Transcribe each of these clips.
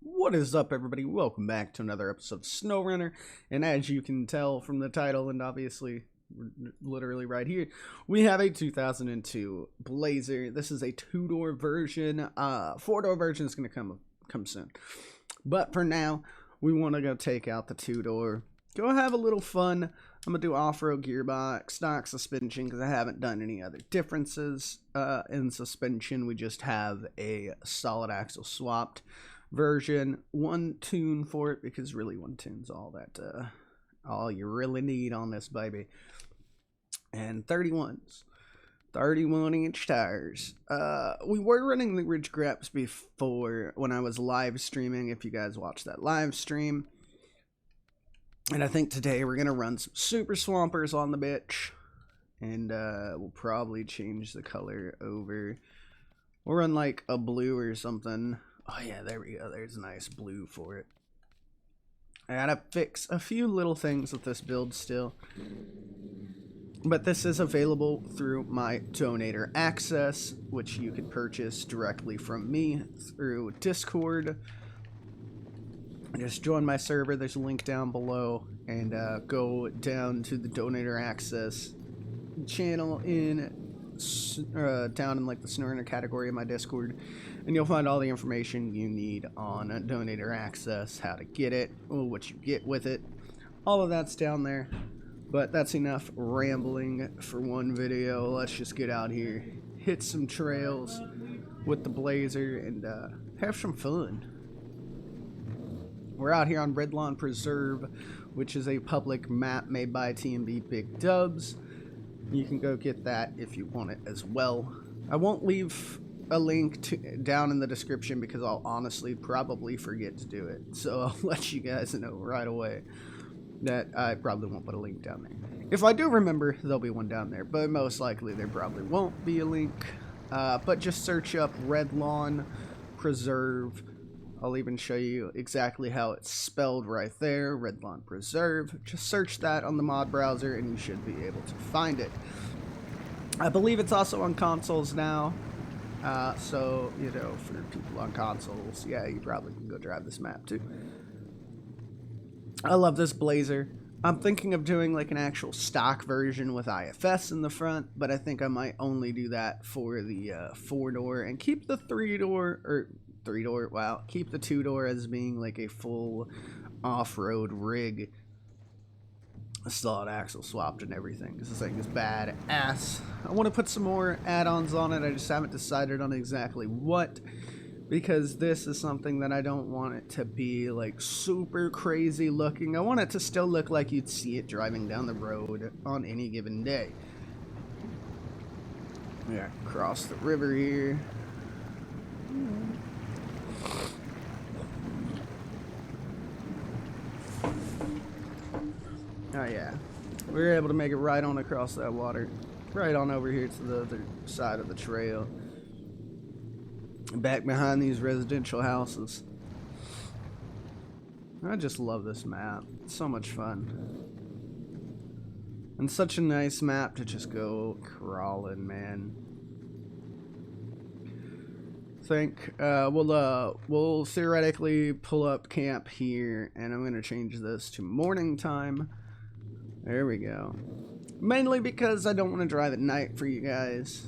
What is up, everybody? Welcome back to another episode of SnowRunner. And as you can tell from the title, and obviously literally right here, we have a 2002 Blazer. This is a two-door version. Four-door version is going to come soon. But for now, we want to go take out the two-door. Go have a little fun. I'm going to do off-road gearbox, stock suspension, because I haven't done any other differences in suspension. We just have a solid axle swapped version, one tune for it, because really one tune's all you really need on this baby. And 31 inch tires. We were running the ridge graps before when I was live streaming, if you guys watched that live stream. And I think today we're gonna run some super swampers on the bitch, and we'll probably change the color over. We'll run like a blue or something. Oh yeah, there we go. There's a nice blue for it. I gotta fix a few little things with this build still. But this is available through my donator access, which you can purchase directly from me through Discord. Just join my server. There's a link down below. And go down to the donator access channel down in like the SnowRunner category of my Discord, and you'll find all the information you need on donator access, how to get it, what you get with it. All of that's down there. But that's enough rambling for one video. Let's just get out here, hit some trails with the Blazer, and have some fun. We're out here on Red Lawn Preserve, which is a public map made by TMB Big Dubs. You can go get that if you want it as well. I won't leave a link down in the description because I'll honestly probably forget to do it. So I'll let you guys know right away that I probably won't put a link down there. If I do remember, there'll be one down there, but most likely there probably won't be a link. But just search up Red Lawn Preserve. I'll even show you exactly how it's spelled right there, Red Lawn Preserve. Just search that on the mod browser and you should be able to find it. I believe it's also on consoles now. So, you know, for people on consoles, yeah, you probably can go drive this map too. I love this Blazer. I'm thinking of doing like an actual stock version with IFS in the front, but I think I might only do that for the four-door and keep the keep the two-door as being like a full off-road rig. Solid axle swapped and everything, because this thing is badass. I want to put some more add-ons on it. I just haven't decided on exactly what, because this is something that I don't want it to be like super crazy looking. I want it to still look like you'd see it driving down the road on any given day. Yeah, cross the river here. Oh yeah, we were able to make it right on across that water, right on over here to the other side of the trail, back behind these residential houses. I just love this map. It's so much fun, and such a nice map to just go crawling, man. We'll theoretically pull up camp here, and I'm gonna change this to morning time. There we go. Mainly because I don't want to drive at night for you guys.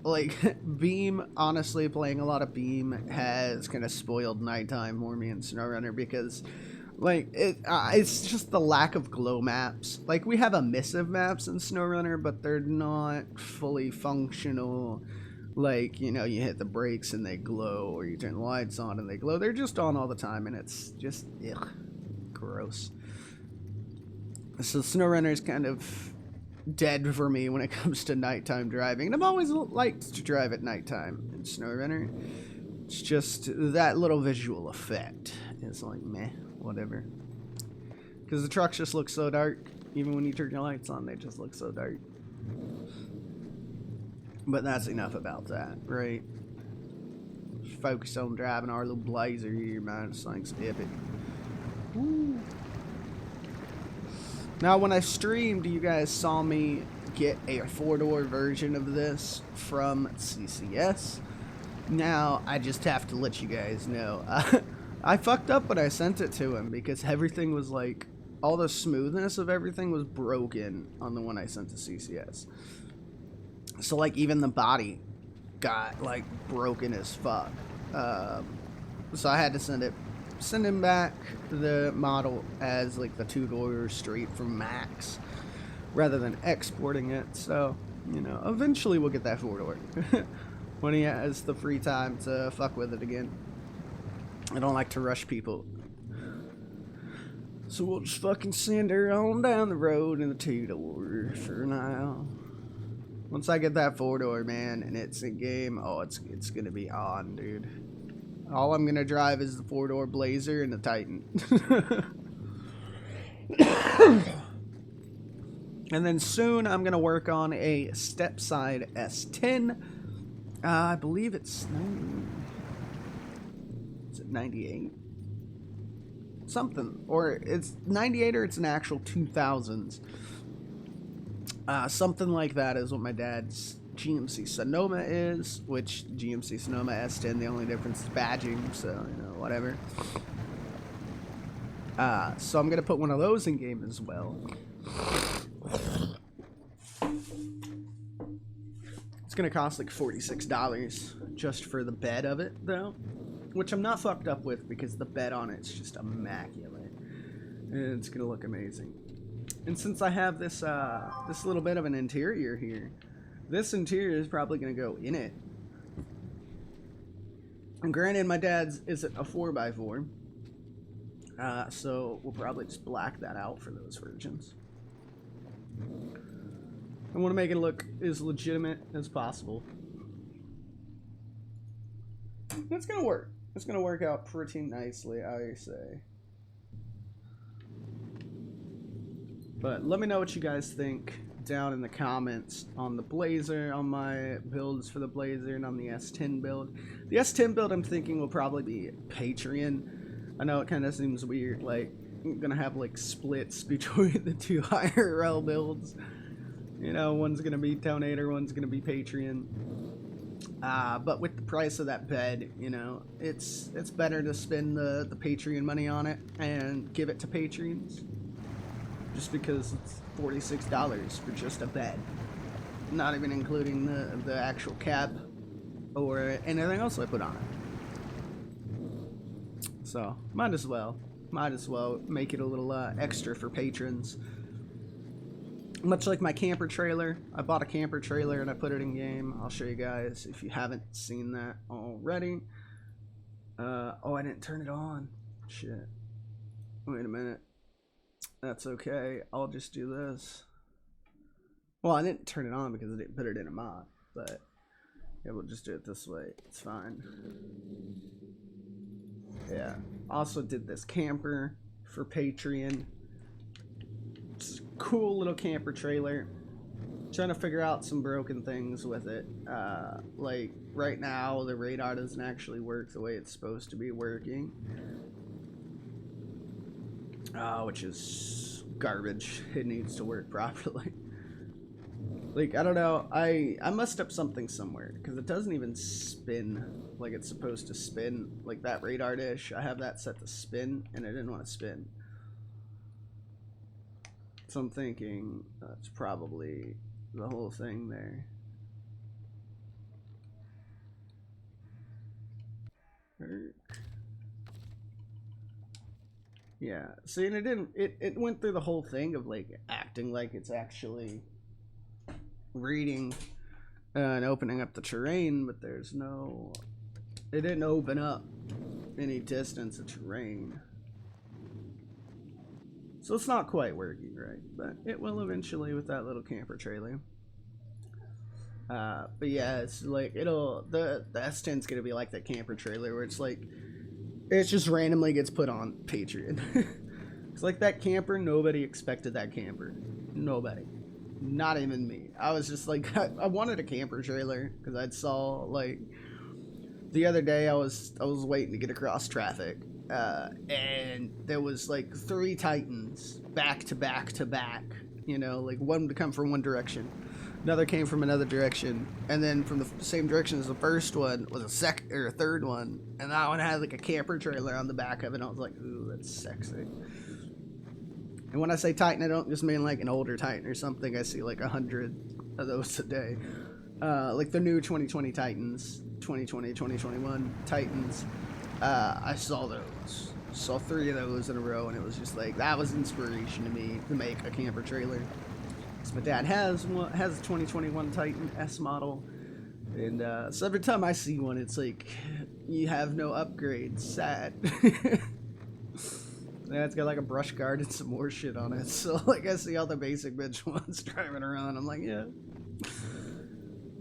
Like, Beam, honestly, playing a lot of Beam has kind of spoiled nighttime for me in SnowRunner, because, like, it's just the lack of glow maps. Like, we have emissive maps in SnowRunner, but they're not fully functional. Like, you know, you hit the brakes and they glow, or you turn the lights on and they glow. They're just on all the time, and it's just, ugh, gross. So SnowRunner is kind of dead for me when it comes to nighttime driving. And I've always liked to drive at nighttime in SnowRunner. It's just that little visual effect. It's like, meh, whatever. Because the trucks just look so dark. Even when you turn your lights on, they just look so dark. But that's enough about that, right? Just focus on driving our little Blazer here, man. This thing's epic. Woo. Now, when I streamed, you guys saw me get a four-door version of this from CCS. Now, I just have to let you guys know, I fucked up when I sent it to him because everything was like, all the smoothness of everything was broken on the one I sent to CCS. So like even the body got like broken as fuck. So I had to send him back the model as like the 2-door straight from Max rather than exporting it. So, you know, eventually we'll get that 4-door when he has the free time to fuck with it again. I don't like to rush people. So we'll just fucking send her on down the road in the 2-door for now. Once I get that 4-door, man, and it's in game, oh, it's gonna be on, dude. All I'm gonna drive is the 4-door Blazer and the Titan. And then soon I'm gonna work on a step-side S10. I believe it's 98? Something, or it's 98 or it's an actual 2000s. Something like that is what my dad's GMC Sonoma is, which GMC Sonoma S10, the only difference is badging, so, you know, whatever. So I'm gonna put one of those in game as well. It's gonna cost like $46 just for the bed of it, though. Which I'm not fucked up with because the bed on it's just immaculate. And it's gonna look amazing. And since I have this this little bit of an interior here, this interior is probably gonna go in it. And granted, my dad's isn't a 4x4. So we'll probably just black that out for those versions. I want to make it look as legitimate as possible. It's gonna work. It's gonna work out pretty nicely, I say. But let me know what you guys think down in the comments on the Blazer, on my builds for the Blazer, and on the S10 build. The S10 build I'm thinking will probably be Patreon. I know it kind of seems weird, like I'm gonna have like splits between the two IRL builds. You know, one's gonna be Tonator, one's gonna be Patreon. But with the price of that bed, you know, it's better to spend the Patreon money on it and give it to Patreons. Just because it's $46 for just a bed. Not even including the actual cab or anything else I put on it. So, might as well make it a little extra for patrons. Much like my camper trailer, I bought a camper trailer and I put it in game. I'll show you guys if you haven't seen that already. Oh, I didn't turn it on. Shit. Wait a minute. That's okay. I'll just do this. Well, I didn't turn it on because I didn't put it in a mod, but yeah, we'll just do it this way. It's fine. Yeah. Also did this camper for Patreon. It's a cool little camper trailer. Trying to figure out some broken things with it. Like right now the radar doesn't actually work the way it's supposed to be working. Which is garbage. It needs to work properly. Like, I don't know, I messed up something somewhere because it doesn't even spin like it's supposed to spin. Like that radar dish, I have that set to spin and it didn't want to spin. So I'm thinking that's probably the whole thing there. Yeah, see, and it went through the whole thing of like acting like it's actually reading and opening up the terrain, but there's no, it didn't open up any distance of terrain. So it's not quite working right, but it will eventually with that little camper trailer. But yeah, it's like the S10's gonna be like that camper trailer where it's like it just randomly gets put on Patreon. It's like that camper, nobody expected that camper. Nobody. Not even me. I was just like, I wanted a camper trailer because I saw like the other day I was waiting to get across traffic. And there was like 3 Titans back to back to back, you know, like one to come from one direction. Another came from another direction, and then from the same direction as the first one was a third one, and that one had like a camper trailer on the back of it. And I was like, ooh, that's sexy. And when I say Titan, I don't just mean like an older Titan or something. I see like 100 of those a day. Like the new 2020 Titans, 2020, 2021 Titans. I saw those. Saw 3 of those in a row, and it was just like, that was inspiration to me to make a camper trailer. So my dad has a 2021 Titan S model, and so every time I see one, it's like, you have no upgrades. Sad. Yeah, it's got like a brush guard and some more shit on it. So like, I see all the basic bitch ones driving around. I'm like, yeah,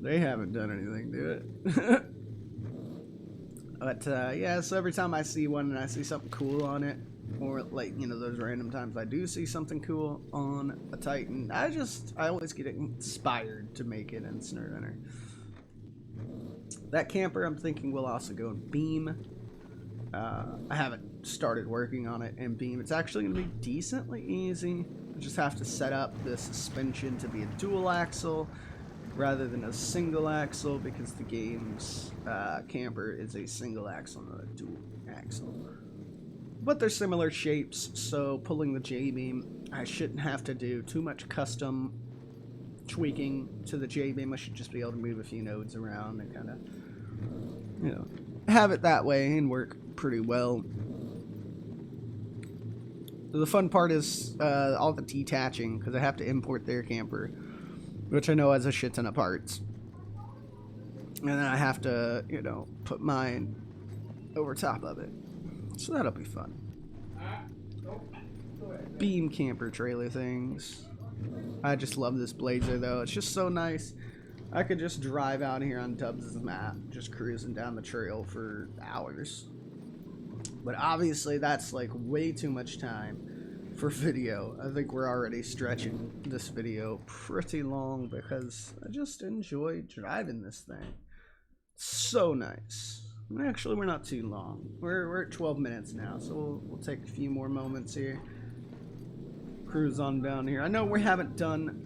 they haven't done anything to it. But yeah, so every time I see one and I see something cool on it, or like, you know, those random times I do see something cool on a Titan, I always get inspired to make it in SnowRunner. That camper, I'm thinking, will also go in Beam. I haven't started working on it in Beam. It's actually going to be decently easy. I just have to set up the suspension to be a dual axle rather than a single axle, because the game's camper is a single axle, not a dual axle. But they're similar shapes, so pulling the J-beam, I shouldn't have to do too much custom tweaking to the J-beam. I should just be able to move a few nodes around and kind of, you know, have it that way and work pretty well. The fun part is all the detaching, because I have to import their camper, which I know has a shit ton of parts. And then I have to, you know, put mine over top of it. So that'll be fun. Beam camper trailer things. I just love this Blazer though. It's just so nice. I could just drive out here on Dubs' map, just cruising down the trail for hours. But obviously that's like way too much time for video. I think we're already stretching this video pretty long because I just enjoy driving this thing. So nice. Actually, we're not too long. We're at 12 minutes now, so we'll take a few more moments here. Cruise on down here. I know we haven't done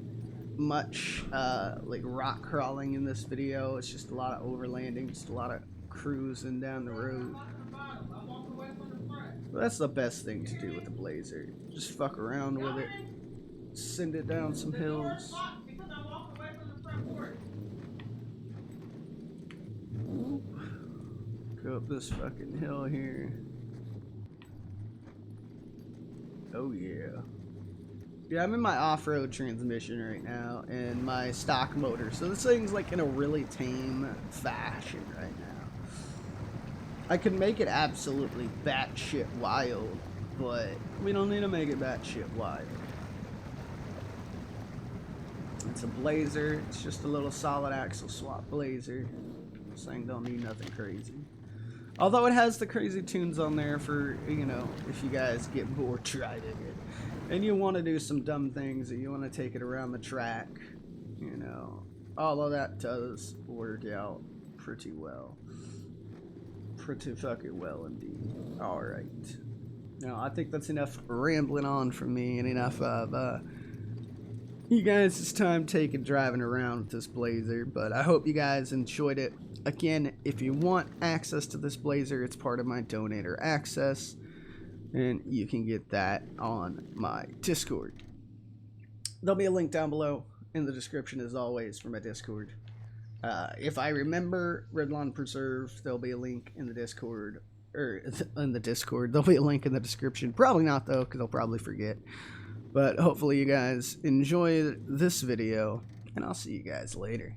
much like rock crawling in this video. It's just a lot of overlanding, just a lot of cruising down the road. But that's the best thing to do with the Blazer. Just fuck around with it. Send it down some hills. Go up this fucking hill here. Oh yeah. Yeah, I'm in my off-road transmission right now and my stock motor. So this thing's like in a really tame fashion right now. I could make it absolutely batshit wild, but we don't need to make it batshit wild. It's a Blazer. It's just a little solid axle swap Blazer. This thing don't need nothing crazy. Although it has the crazy tunes on there for, you know, if you guys get bored driving it and you want to do some dumb things, or you want to take it around the track, you know, all of that does work out pretty well. Pretty fucking well indeed. Alright. Now, I think that's enough rambling on from me and enough of you guys' it's time taking driving around with this Blazer, but I hope you guys enjoyed it. Again, if you want access to this Blazer, it's part of my donator access, and you can get that on my Discord. There'll be a link down below in the description as always for my Discord. If I remember Redlawn Preserve, there'll be a link in the Discord, or in the Discord. There'll be a link in the description. Probably not though, because I'll probably forget. But hopefully you guys enjoyed this video, and I'll see you guys later.